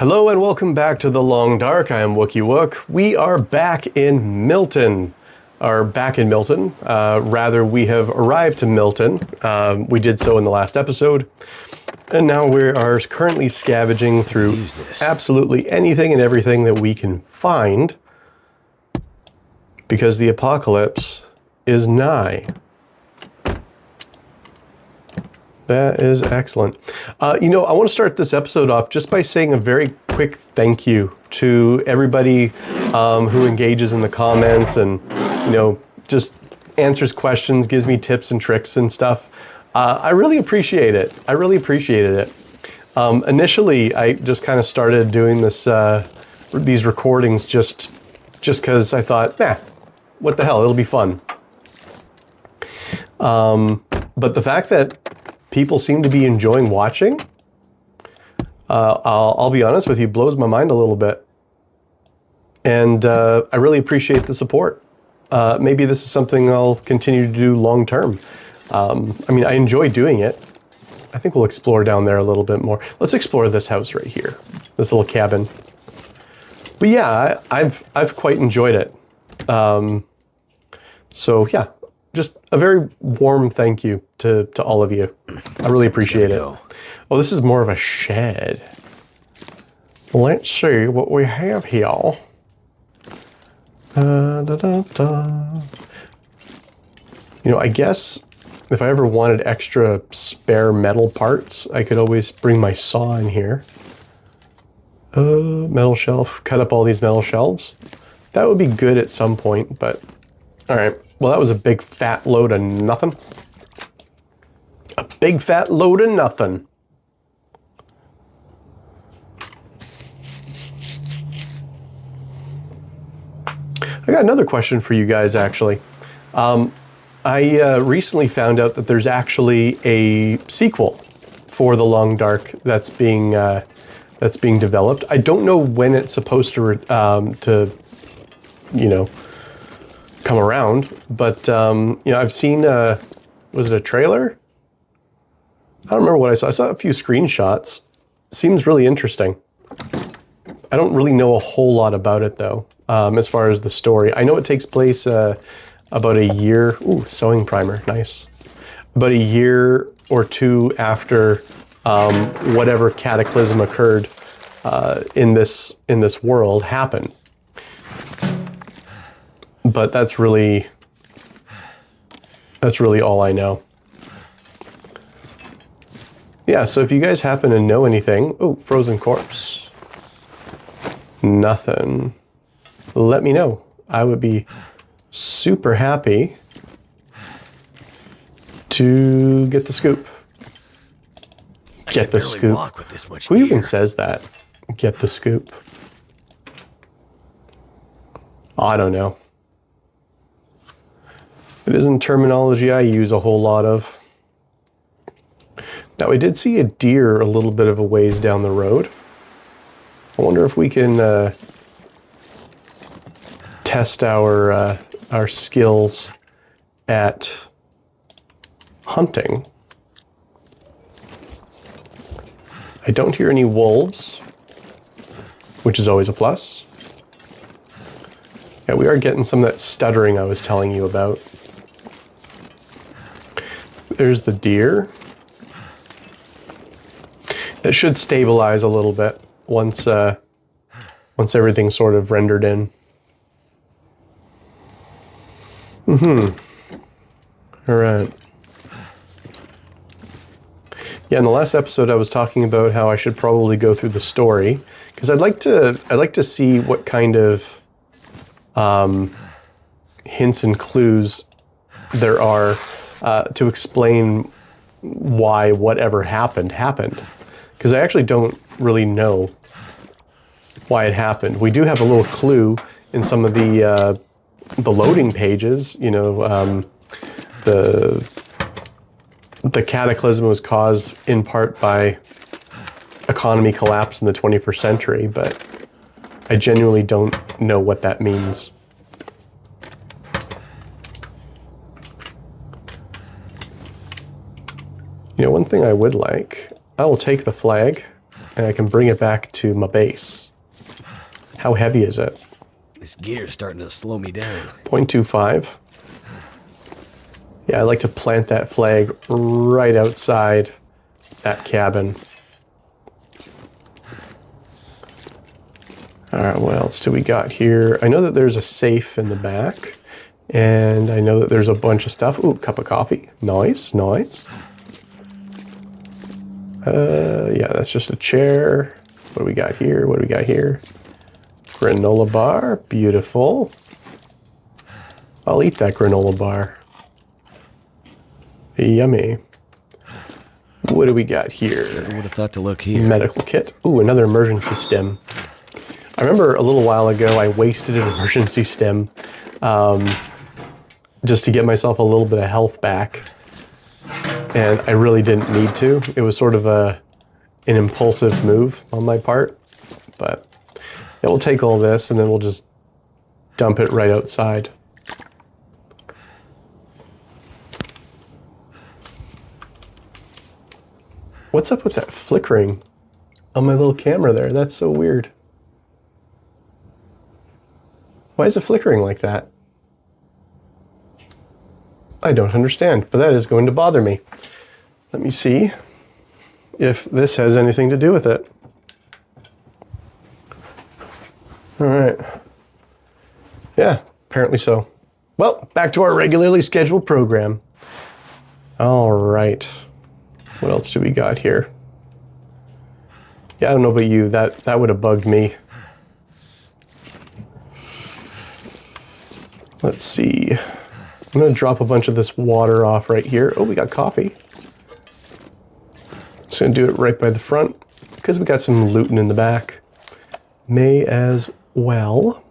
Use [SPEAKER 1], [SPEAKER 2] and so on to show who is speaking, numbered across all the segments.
[SPEAKER 1] Hello and welcome back to The Long Dark. I am WookyWook. We are back in Milton. Rather, we have arrived to Milton. We did so in the last episode. And now we are currently scavenging through absolutely anything and everything that we can find. Because the apocalypse is nigh. That is excellent. I want to start this episode off just by saying a very quick thank you to everybody who engages in the comments and, just answers questions, gives me tips and tricks and stuff. I really appreciate it. I really appreciated it. Initially, I just kind of started doing these recordings just because I thought, what the hell, it'll be fun. But the fact that people seem to be enjoying watching, I'll be honest with you, blows my mind a little bit. And I really appreciate the support. Maybe this is something I'll continue to do long term. I enjoy doing it. I think we'll explore down there a little bit more. Let's explore this house right here, this little cabin. But yeah, I've quite enjoyed it. So yeah. Just a very warm thank you to all of you. I really appreciate it. Oh, this is more of a shed. Let's see what we have here. I guess if I ever wanted extra spare metal parts, I could always bring my saw in here. Metal shelf. Cut up all these metal shelves. That would be good at some point, but all right. Well, that was a big fat load of nothing. A big fat load of nothing. I got another question for you guys, actually. I recently found out that there's actually a sequel for The Long Dark that's being developed. I don't know when it's supposed to come around, but I've seen was it a trailer? I don't remember what I saw. I saw a few screenshots. Seems really interesting. I don't really know a whole lot about it though, as far as the story. I know it takes place about a year. Ooh, sewing primer, nice. About a year or two after whatever cataclysm occurred in this world happened. But that's really all I know. Yeah, so if you guys happen to know anything, frozen corpse. Nothing. Let me know. I would be super happy to get the scoop. Get the scoop.
[SPEAKER 2] Walk with this much
[SPEAKER 1] Who
[SPEAKER 2] gear.
[SPEAKER 1] even says that? Get the scoop. I don't know. It isn't terminology I use a whole lot of. Now, I did see a deer a little bit of a ways down the road. I wonder if we can test our skills at hunting. I don't hear any wolves, which is always a plus. Yeah, we are getting some of that stuttering I was telling you about. There's the deer. It should stabilize a little bit once everything's sort of rendered in. All right. Yeah, in the last episode I was talking about how I should probably go through the story because I'd like to see what kind of hints and clues there are to explain why whatever happened. Because I actually don't really know why it happened. We do have a little clue in some of the loading pages. The cataclysm was caused in part by economy collapse in the 21st century, but I genuinely don't know what that means. One thing I would like, I will take the flag. and I can bring it back to my base. How heavy is it?
[SPEAKER 2] This gear's starting to slow me down.
[SPEAKER 1] 0.25. Yeah, I like to plant that flag right outside that cabin. Alright, what else do we got here? I know that there's a safe in the back. And I know that there's a bunch of stuff. Ooh, cup of coffee. Nice, nice. Yeah, that's just a chair. What do we got here? What do we got here? Granola bar. Beautiful. I'll eat that granola bar. Yummy. What do we got here?
[SPEAKER 2] I would have thought to look here.
[SPEAKER 1] Medical kit. Ooh, another emergency stim. I remember a little while ago I wasted an emergency stim just to get myself a little bit of health back. And I really didn't need to. It was sort of an impulsive move on my part. But yeah, we'll take all this and then we'll just dump it right outside. What's up with that flickering on my little camera there? That's so weird. Why is it flickering like that? I don't understand, but that is going to bother me. Let me see if this has anything to do with it. All right. Yeah, apparently so. Well, back to our regularly scheduled program. All right. What else do we got here? Yeah, I don't know about you. That would have bugged me. Let's see. I'm going to drop a bunch of this water off right here. Oh, we got coffee. Just going to do it right by the front because we got some looting in the back. May as well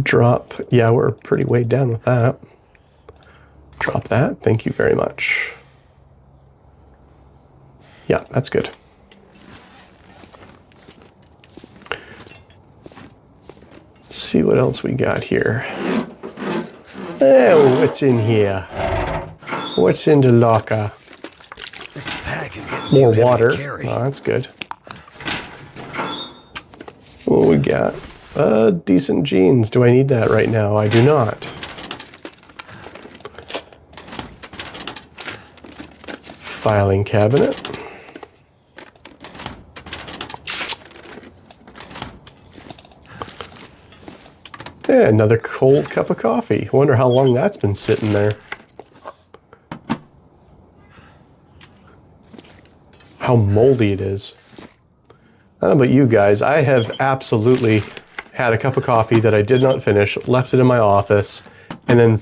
[SPEAKER 1] drop. Yeah, we're pretty weighed down with that. Drop that. Thank you very much. Yeah, that's good. Let's see what else we got here. Oh, what's in here? What's in the locker?
[SPEAKER 2] This pack is getting
[SPEAKER 1] More
[SPEAKER 2] too
[SPEAKER 1] water.
[SPEAKER 2] heavy to carry.
[SPEAKER 1] Oh, that's good. What we got? Decent jeans. Do I need that right now? I do not. Filing cabinet. Yeah, another cold cup of coffee. I wonder how long that's been sitting there. How moldy it is. I don't know about you guys. I have absolutely had a cup of coffee that I did not finish, left it in my office, and then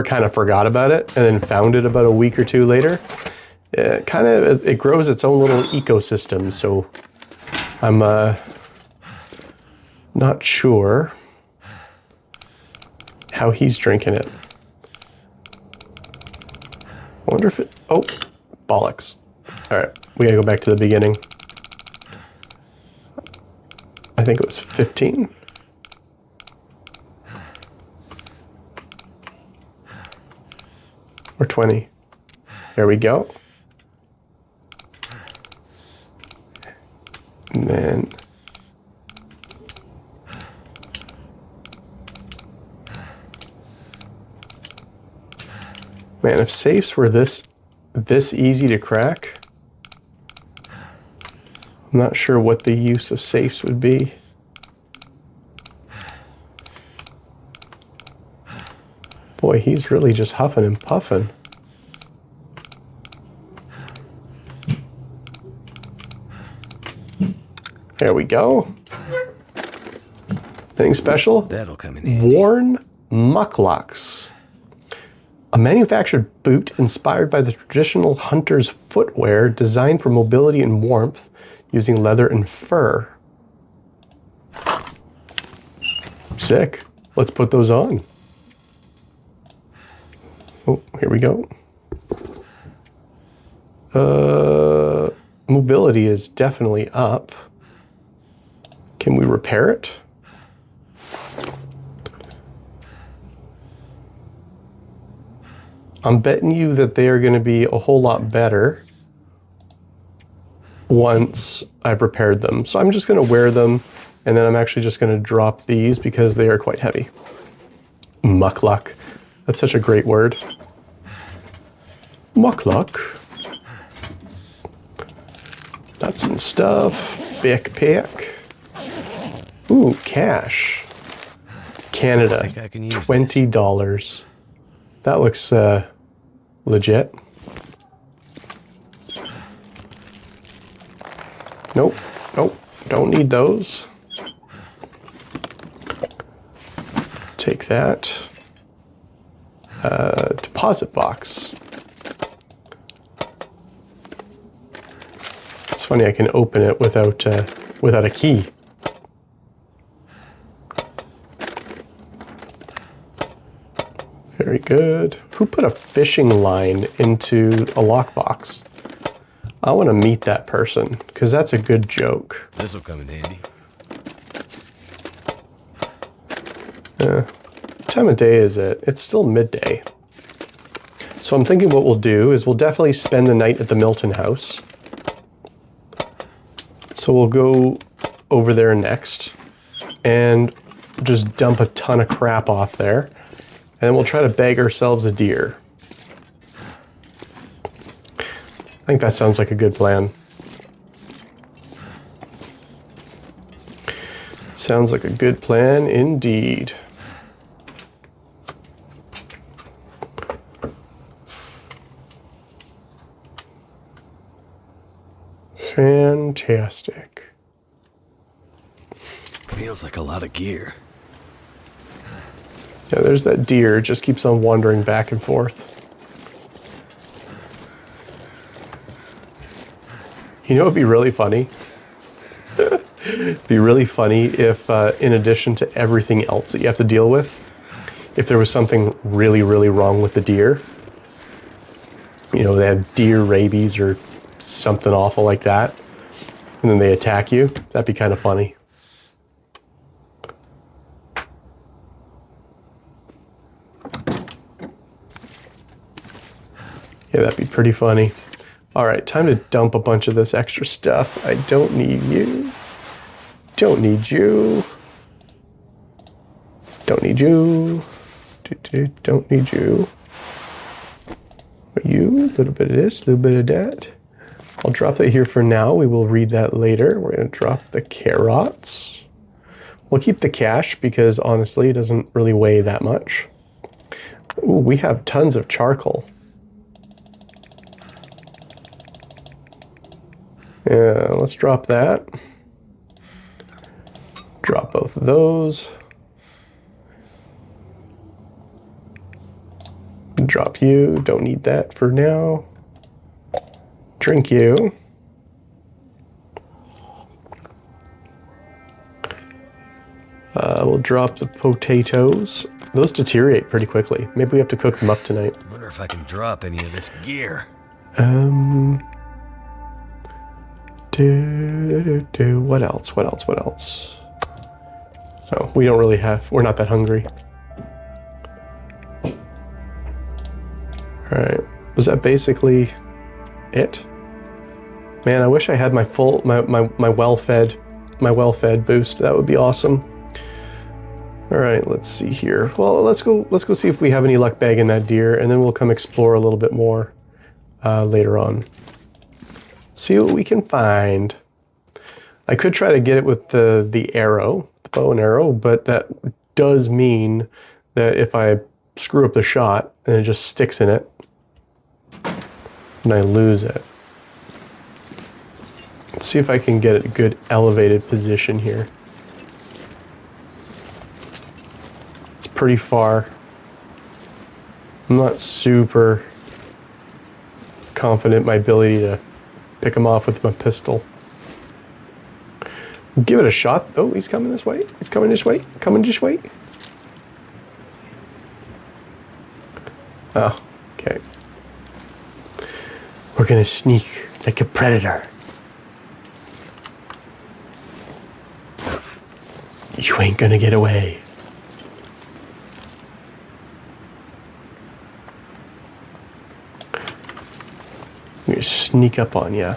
[SPEAKER 1] kind of forgot about it, and then found it about a week or two later. It grows its own little ecosystem, so I'm not sure how he's drinking it. I wonder if it... Oh, bollocks. All right, we gotta go back to the beginning. I think it was 15. Or 20. There we go. And then... Man, if safes were this easy to crack, I'm not sure what the use of safes would be. Boy, he's really just huffing and puffing. There we go. Anything special?
[SPEAKER 2] That'll come in handy.
[SPEAKER 1] Worn Mucklucks. A manufactured boot inspired by the traditional hunter's footwear designed for mobility and warmth using leather and fur. Sick. Let's put those on. Oh, here we go. Mobility is definitely up. Can we repair it? I'm betting you that they are going to be a whole lot better once I've repaired them. So I'm just going to wear them, and then I'm actually just going to drop these because they are quite heavy. Muckluck. That's such a great word. Muckluck. Nuts and stuff. Backpack. Ooh, cash. Canada.
[SPEAKER 2] I think I can use
[SPEAKER 1] $20. That looks legit. Nope. Nope. Don't need those. Take that. Deposit box. It's funny, I can open it without a key. Very good. Who put a fishing line into a lockbox? I want to meet that person, because that's a good joke.
[SPEAKER 2] This will come in handy.
[SPEAKER 1] What time of day is it? It's still midday. So I'm thinking what we'll do is we'll definitely spend the night at the Milton house. So we'll go over there next and just dump a ton of crap off there. And then we'll try to bag ourselves a deer. I think that sounds like a good plan. Sounds like a good plan indeed. Fantastic.
[SPEAKER 2] Feels like a lot of gear.
[SPEAKER 1] Yeah, there's that deer. It just keeps on wandering back and forth. You know, it'd be really funny. It'd be really funny if, in addition to everything else that you have to deal with, if there was something really, really wrong with the deer. You know, they have deer rabies or something awful like that, and then they attack you. That'd be kind of funny. Yeah, that'd be pretty funny. All right, time to dump a bunch of this extra stuff. I don't need you. Don't need you. Don't need you. Don't need you. You, a little bit of this, a little bit of that. I'll drop that here for now. We will read that later. We're going to drop the carrots. We'll keep the cash because honestly, it doesn't really weigh that much. Ooh, we have tons of charcoal. Yeah, let's drop that. Drop both of those. Drop you. Don't need that for now. Drink you. We'll drop the potatoes. Those deteriorate pretty quickly. Maybe we have to cook them up tonight.
[SPEAKER 2] I wonder if I can drop any of this gear.
[SPEAKER 1] What else? What else? What else? Oh, we don't really have, we're not that hungry. All right, was that basically it? Man, I wish I had my full, my well-fed boost. That would be awesome. All right, let's see here. Well, let's go see if we have any luck bagging that deer, and then we'll come explore a little bit more later on. See what we can find. I could try to get it with the arrow, the bow and arrow, but that does mean that if I screw up the shot and it just sticks in it, and I lose it. Let's see if I can get a good elevated position here. It's pretty far. I'm not super confident in my ability to pick him off with my pistol. Give it a shot. Oh, he's coming this way. He's coming this way. Coming this way. Oh, okay. We're gonna sneak like a predator. You ain't gonna get away. I'm gonna sneak up on you.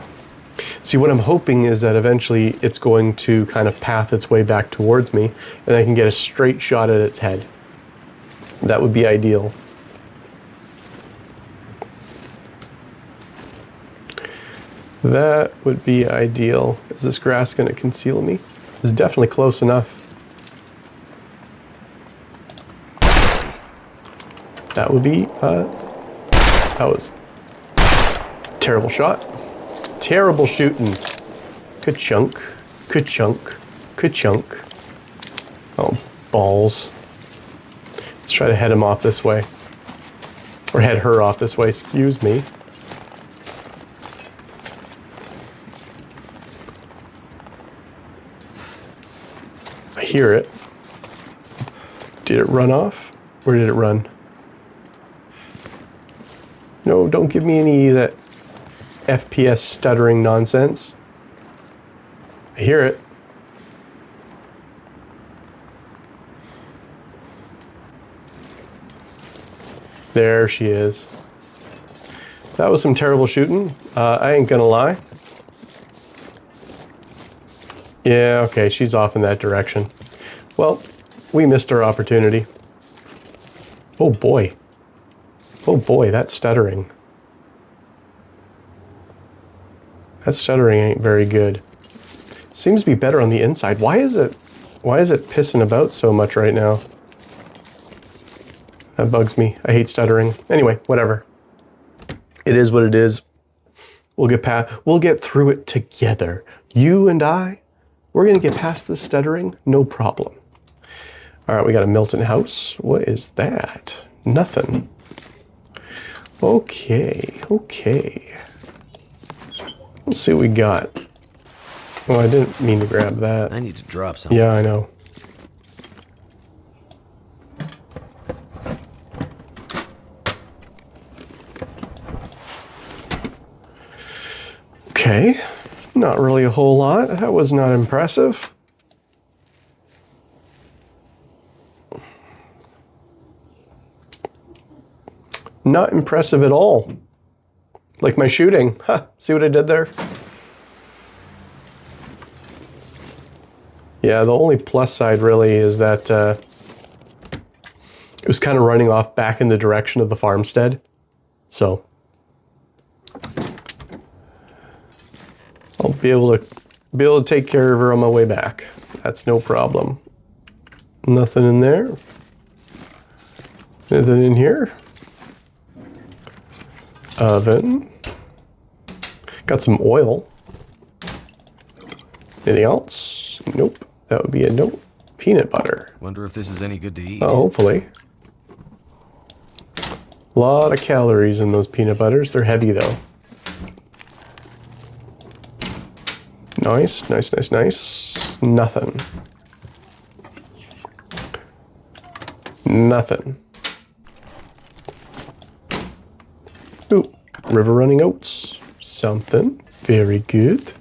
[SPEAKER 1] See, what I'm hoping is that eventually it's going to kind of path its way back towards me, and I can get a straight shot at its head. That would be ideal. That would be ideal. Is this grass going to conceal me? It's definitely close enough. That would be, that was terrible shot. Terrible shooting. Ka-chunk, ka-chunk, ka-chunk. Oh, balls. Let's try to head him off this way. Or head her off this way, excuse me. I hear it. Did it run off? Where did it run? No, don't give me any of that FPS stuttering nonsense. I hear it. There she is. That was some terrible shooting. I ain't gonna lie. Yeah, okay, she's off in that direction. Well, we missed our opportunity. Oh boy. Oh boy, that stuttering. That stuttering ain't very good. Seems to be better on the inside. Why is it pissing about so much right now? That bugs me. I hate stuttering. Anyway, whatever. It is what it is. We'll get through it together. You and I, we're gonna get past this stuttering, no problem. All right, we got a Milton house. What is that? Nothing. Okay, okay. Let's see what we got. Oh, I didn't mean to grab that.
[SPEAKER 2] I need to drop something.
[SPEAKER 1] Yeah, I know. Okay, not really a whole lot. That was not impressive. Not impressive at all. Like my shooting. Ha, see what I did there? Yeah, the only plus side really is that it was kind of running off back in the direction of the farmstead. So I'll be able to take care of her on my way back. That's no problem. Nothing in there. Nothing in here. Oven. Got some oil. Anything else? Nope. That would be a nope. Peanut butter.
[SPEAKER 2] Wonder if this is any good to eat.
[SPEAKER 1] Oh, hopefully. A lot of calories in those peanut butters. They're heavy though. Nice, nice, nice, nice. Nothing. Nothing. Ooh, river running oats. Something. Very good.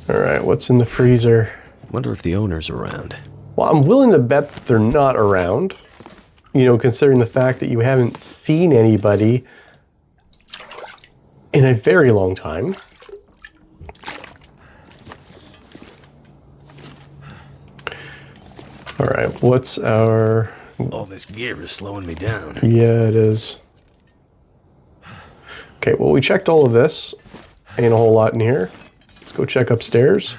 [SPEAKER 1] All right, what's in the freezer?
[SPEAKER 2] Wonder if the owner's around.
[SPEAKER 1] Well, I'm willing to bet that they're not around. You know, considering the fact that you haven't seen anybody in a very long time. All right, what's our...
[SPEAKER 2] All this gear is slowing me down.
[SPEAKER 1] Yeah, it is. Okay, well, we checked all of this. Ain't a whole lot in here. Let's go check upstairs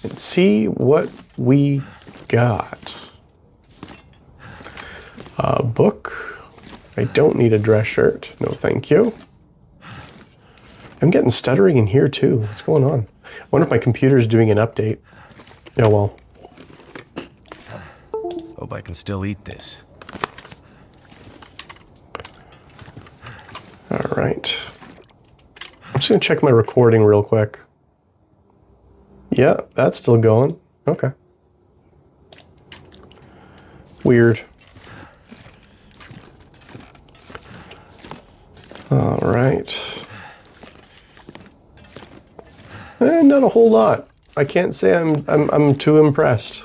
[SPEAKER 1] and see what we got. Book. I don't need a dress shirt. No, thank you. I'm getting stuttering in here too. What's going on? I wonder if my computer's doing an update. Yeah, well.
[SPEAKER 2] Hope I can still eat this.
[SPEAKER 1] All right. I'm just gonna check my recording real quick. Yeah, that's still going. Okay. Weird. All right. Not a whole lot. I can't say I'm too impressed.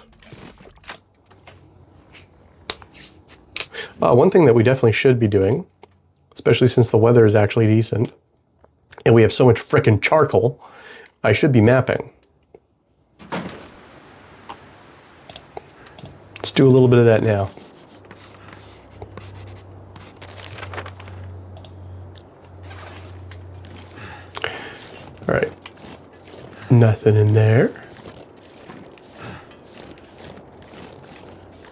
[SPEAKER 1] One thing that we definitely should be doing, especially since the weather is actually decent, and we have so much frickin' charcoal, I should be mapping. Let's do a little bit of that now. All right, nothing in there.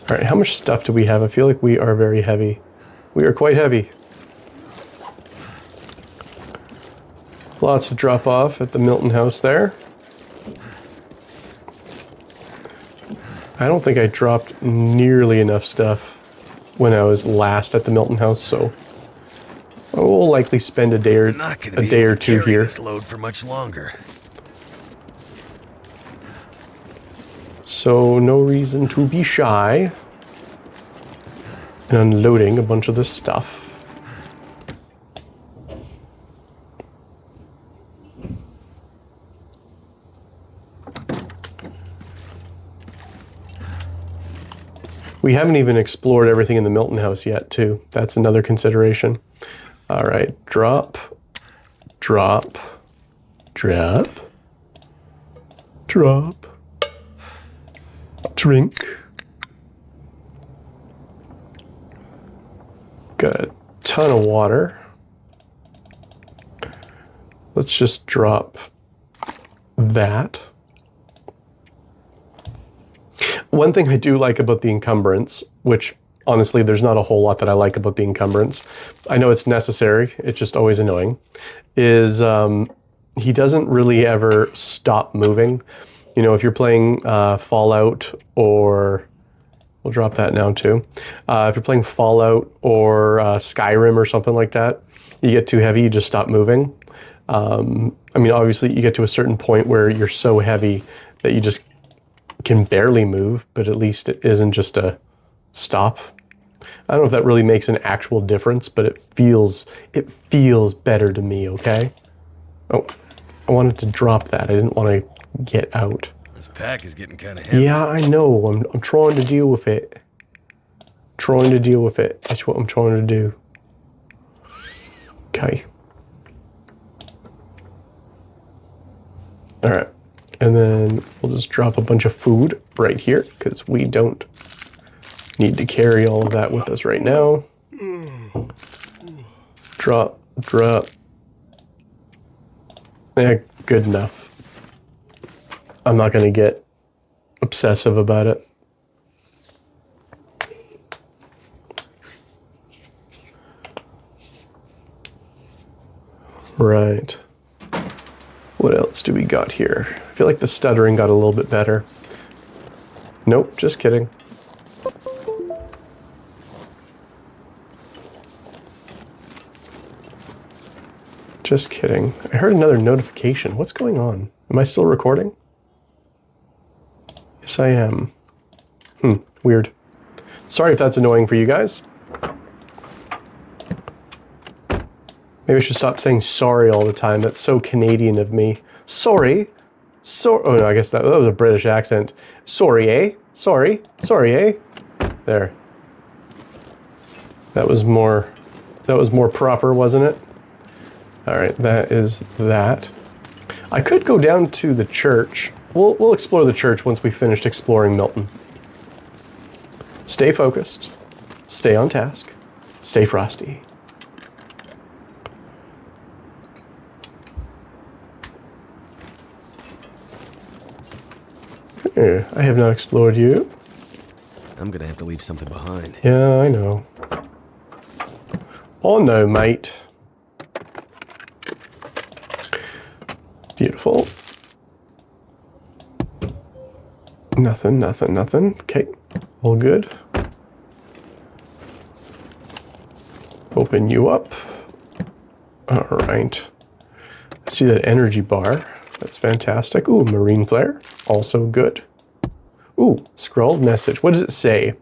[SPEAKER 1] All right, how much stuff do we have? I feel like we are very heavy. We are quite heavy. Lots to drop off at the Milton house there. I don't think I dropped nearly enough stuff when I was last at the Milton house, so I will likely spend a day or two here.
[SPEAKER 2] This load for much longer.
[SPEAKER 1] So no reason to be shy in unloading a bunch of this stuff. We haven't even explored everything in the Milton house yet, too. That's another consideration. All right, drop, drop, drop, drop, drink. Got a ton of water. Let's just drop that. One thing I do like about the encumbrance, which honestly there's not a whole lot that I like about the encumbrance, I know it's necessary, it's just always annoying, is he doesn't really ever stop moving. You know, if you're playing Fallout, or we'll drop that now too. If you're playing Fallout or Skyrim or something like that, you get too heavy, you just stop moving. I mean, obviously you get to a certain point where you're so heavy that you just can barely move, but at least it isn't just a stop. I don't know if that really makes an actual difference, but it feels better to me, okay? Oh, I wanted to drop that. I didn't want to get out.
[SPEAKER 2] This pack is getting kind of heavy.
[SPEAKER 1] Yeah, I know. I'm trying to deal with it. Trying to deal with it. That's what I'm trying to do. Okay. All right. And then we'll just drop a bunch of food right here because we don't need to carry all of that with us right now. Drop, drop. Yeah, good enough. I'm not going to get obsessive about it. Right. What else do we got here? I feel like the stuttering got a little bit better. Nope, just kidding. Just kidding. I heard another notification. What's going on? Am I still recording? Yes, I am. Weird. Sorry if that's annoying for you guys. Maybe I should stop saying sorry all the time. That's so Canadian of me. Sorry. Oh no, I guess that was a British accent. Sorry, eh? Sorry. Sorry, eh? There. That was more proper, wasn't it? All right, that is that. I could go down to the church. We'll explore the church once we finished exploring Milton. Stay focused. Stay on task. Stay frosty. Here, I have not explored you.
[SPEAKER 2] I'm gonna have to leave something behind.
[SPEAKER 1] Yeah, I know. Oh no, mate. Beautiful. Nothing, nothing, nothing. Okay, all good. Open you up. All right. I see that energy bar. That's fantastic. Ooh, marine flare. Also good. Ooh, scrawled message. What does it say?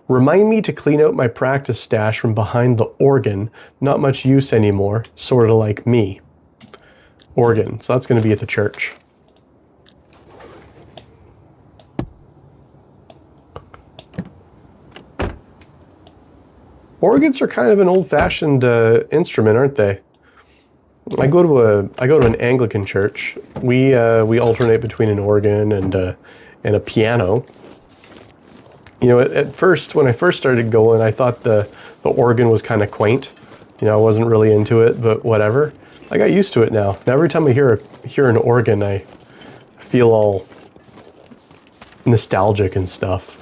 [SPEAKER 1] Remind me to clean out my practice stash from behind the organ. Not much use anymore. Sort of like me. Organ. So that's going to be at the church. Organs are kind of an old-fashioned instrument, aren't they? I go to an Anglican church. We alternate between an organ and a piano. You know, at first, when I first started going, I thought the organ was kind of quaint. You know, I wasn't really into it, but whatever. I got used to it now. Now every time I hear an organ, I feel all nostalgic and stuff.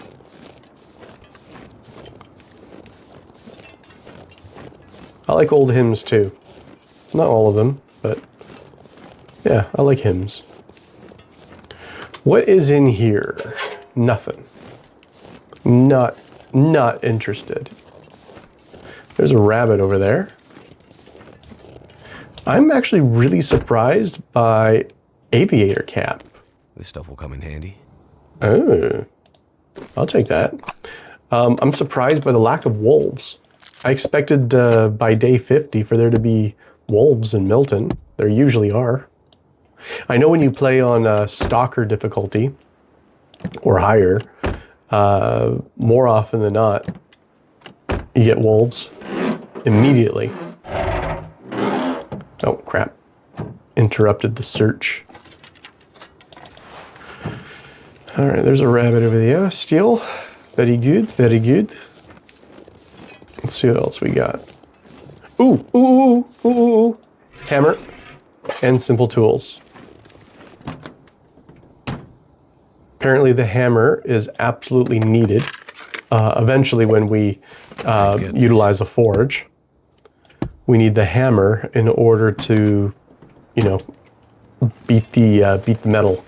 [SPEAKER 1] I like old hymns too. Not all of them, but yeah, I like hymns. What is in here? Nothing. Not interested. There's a rabbit over there. I'm actually really surprised by aviator cap.
[SPEAKER 2] This stuff will come in handy.
[SPEAKER 1] Oh, I'll take that. I'm surprised by the lack of wolves. I expected by day 50 for there to be wolves in Milton. There usually are. I know when you play on stalker difficulty or higher, more often than not, you get wolves immediately. Oh, crap. Interrupted the search. All right, there's a rabbit over there. Steel. Very good, very good. Let's see what else we got. Ooh, ooh, ooh, ooh, ooh. Hammer and simple tools. Apparently the hammer is absolutely needed eventually when we utilize a forge. We need the hammer in order to, you know, beat the metal.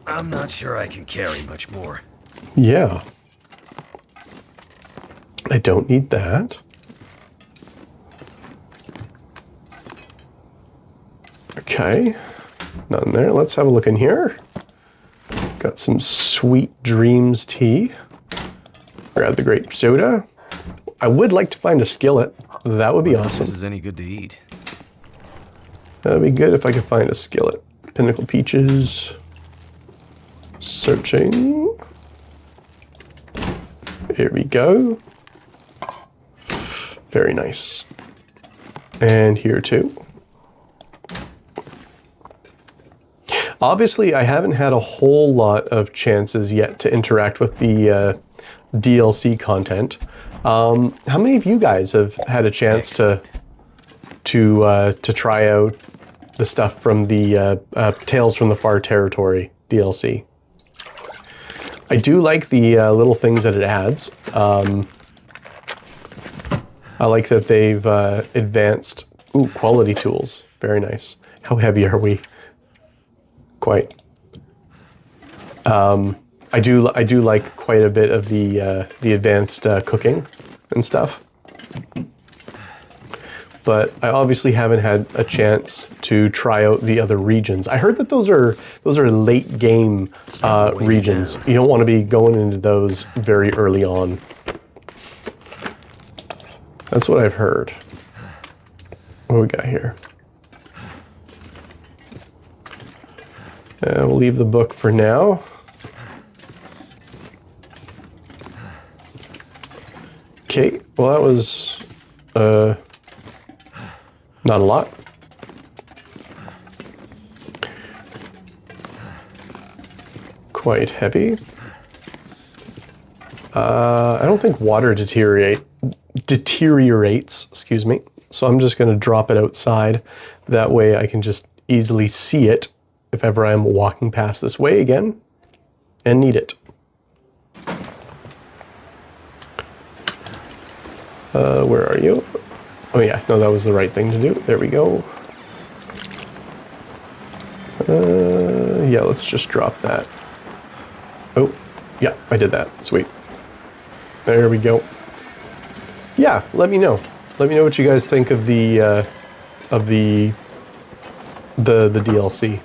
[SPEAKER 2] I'm not sure I can carry much more.
[SPEAKER 1] Yeah. I don't need that. Okay. Nothing there. Let's have a look in here. Got some Sweet Dreams tea. Grab the grape soda. I would like to find a skillet. That would be awesome.
[SPEAKER 2] This is any good to eat.
[SPEAKER 1] That'd be good if I could find a skillet. Pinnacle peaches. Searching. Here we go. Very nice. And here too. Obviously, I haven't had a whole lot of chances yet to interact with the DLC content. How many of you guys have had a chance to try out the stuff from the Tales from the Far Territory DLC? I do like the little things that it adds. I like that they've advanced. Ooh, quality tools. Very nice. How heavy are we? Quite. I do like quite a bit of the advanced cooking and stuff. But I obviously haven't had a chance to try out the other regions. I heard that those are late game regions. You don't want to be going into those very early on. That's what I've heard. What do we got here? We'll leave the book for now. Okay, well that was not a lot. Quite heavy. I don't think water deteriorates, excuse me. So I'm just going to drop it outside. That way I can just easily see it if ever I'm walking past this way again and need it. Where are you? Oh yeah, no, that was the right thing to do. There we go. Yeah, let's just drop that. Oh, yeah, I did that. Sweet. There we go. Yeah, let me know. Let me know what you guys think of the DLC.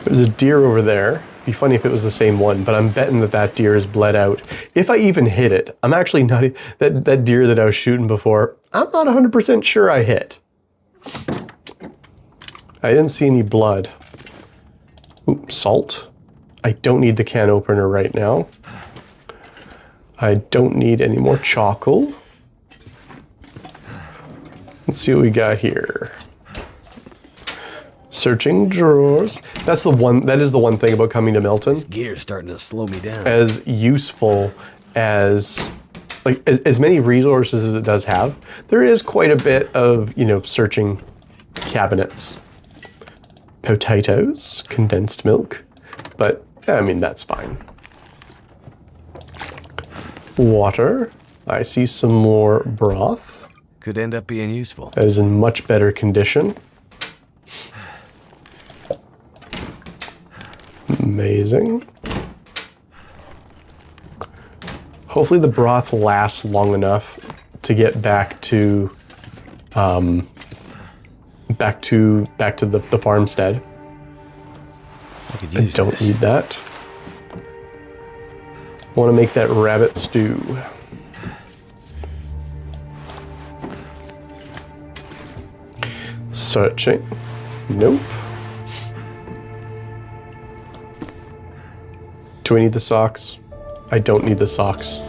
[SPEAKER 1] There's a deer over there. Be funny if it was the same one, but I'm betting that deer is bled out. If I even hit it, I'm actually not, that deer that I was shooting before, I'm not 100% sure I hit. I didn't see any blood. Ooh, Salt. I don't need the can opener right now. I don't need any more charcoal. Let's see what we got here. Searching drawers. That is the one thing about coming to Milton.
[SPEAKER 2] This gear's starting to slow me down.
[SPEAKER 1] As useful as as many resources as it does have, there is quite a bit of, you know, searching cabinets. Potatoes, condensed milk, but I mean that's fine. Water. I see some more broth.
[SPEAKER 2] Could end up being useful.
[SPEAKER 1] That is in much better condition. Amazing. Hopefully the broth lasts long enough to get back to the farmstead. I don't need that. I want to make that rabbit stew. Searching. Nope. Do I need the socks? I don't need the socks.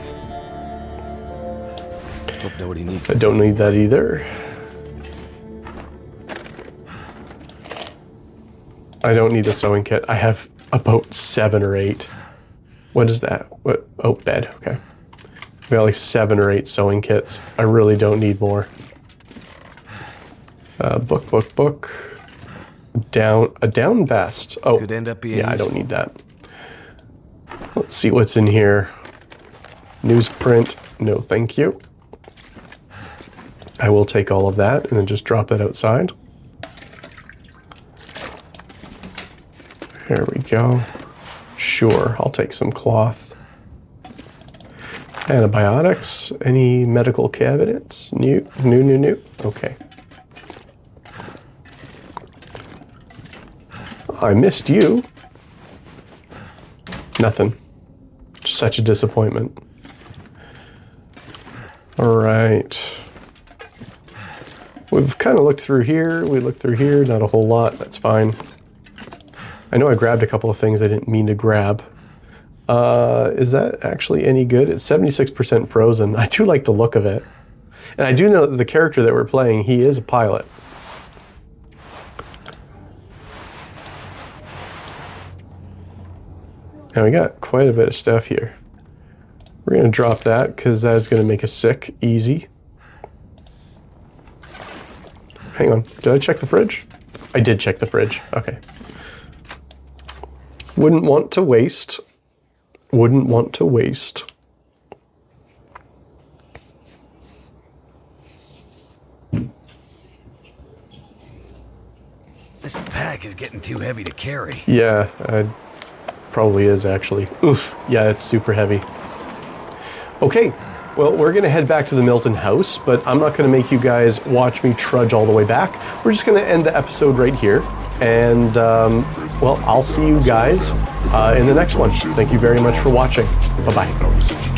[SPEAKER 2] Hope nobody needs
[SPEAKER 1] I don't need that either. I don't need a sewing kit. I have about 7 or 8. What is that? What? Oh, bed. Okay. I got like 7 or 8 sewing kits. I really don't need more. Book. A down vest. Oh,
[SPEAKER 2] could end up being
[SPEAKER 1] yeah,
[SPEAKER 2] useful.
[SPEAKER 1] I don't need that. Let's see what's in here. Newsprint. No, thank you. I will take all of that and then just drop it outside. There we go. Sure, I'll take some cloth. Antibiotics. Any medical cabinets? New. Okay. I missed you. Nothing. Such a disappointment. All right. We've kind of looked through here. We looked through here. Not a whole lot. That's fine. I know I grabbed a couple of things I didn't mean to grab. Is that actually any good? It's 76% frozen. I do like the look of it. And I do know that the character that we're playing, he is a pilot. And we got quite a bit of stuff here. We're going to drop that because that's going to make us sick easy. Hang on. Did I check the fridge? I did check the fridge. Okay. Wouldn't want to waste. Wouldn't want to waste.
[SPEAKER 2] This pack is getting too heavy to carry.
[SPEAKER 1] Yeah, it probably is actually. Oof. Yeah, it's super heavy. Okay. Well, we're going to head back to the Milton house, but I'm not going to make you guys watch me trudge all the way back. We're just going to end the episode right here. And, well, I'll see you guys in the next one. Thank you very much for watching. Bye-bye.